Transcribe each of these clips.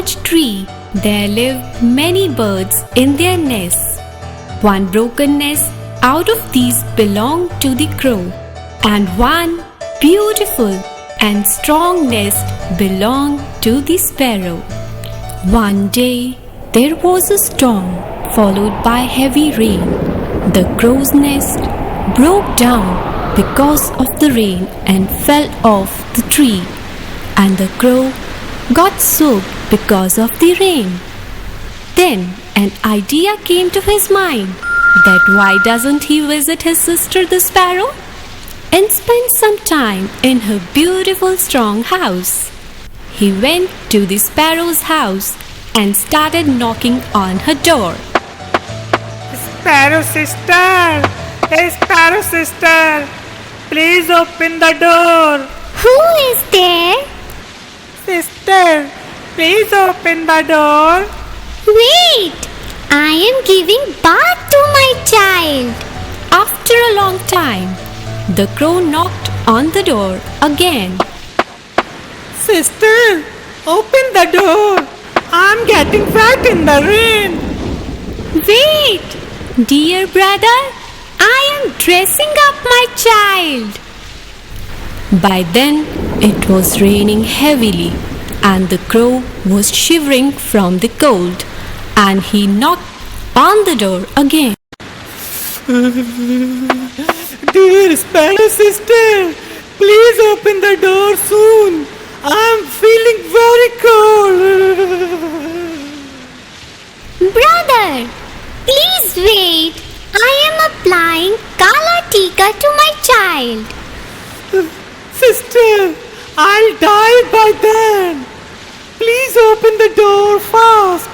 large tree, there lived many birds in their nests. One broken nest out of these belonged to the crow, and one beautiful and strong nest belonged to the sparrow. One day there was a storm followed by heavy rain. The crow's nest broke down because of the rain and fell off the tree, and the crow got soaked because of the rain. Then an idea came to his mind that why doesn't he visit his sister the sparrow and spend some time in her beautiful strong house. He went to the sparrow's house and started knocking on her door. Sparrow sister! Hey Sparrow sister! Please open the door! Who is there? Sister, please open the door! Wait! I am giving bath to my child. After a long time, the crow knocked on the door again. Sister, open the door! I'm getting wet in the rain! Wait, dear brother, I am dressing up my child. By then, it was raining heavily, and the crow was shivering from the cold, and he knocked on the door again. Dear Sparrow sister, please open the door soon. I'm feeling very cold. Brother, please wait. I am applying Kala Tika to my child. Sister, I'll die by then. Please open the door fast.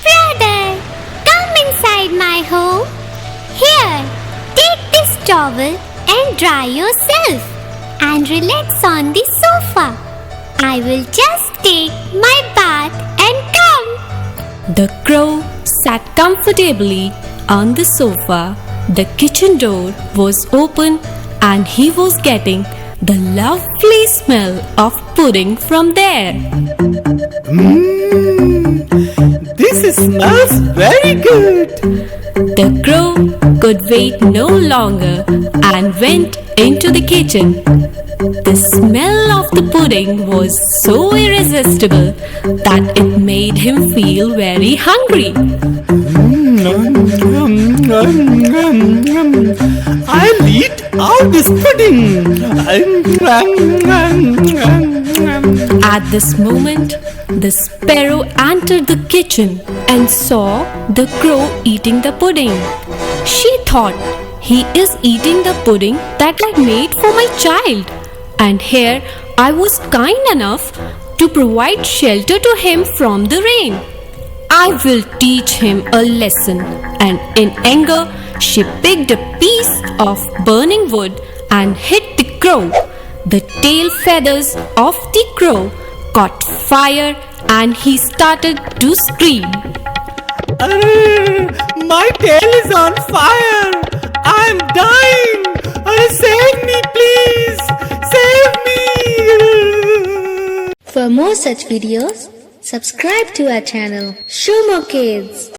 Brother, come inside my home. Here, take this towel and dry yourself and relax on the sofa. I will just take my bath and come. The crow sat comfortably on the sofa. The kitchen door was open, and he was getting the lovely smell of pudding from there. This smells very good. The crow could wait no longer and went into the kitchen. The smell of the pudding was so irresistible that it made him feel very hungry. I'll eat all this pudding. At this moment, the sparrow entered the kitchen and saw the crow eating the pudding. She thought, he is eating the pudding that I made for my child, and here I was kind enough to provide shelter to him from the rain. I will teach him a lesson. And in anger, she picked a piece of burning wood and hit the crow. The tail feathers of the crow caught fire and he started to scream. My tail is on fire. I'm dying. Save me, please. Save me. For more such videos, subscribe to our channel, Shumo Kids.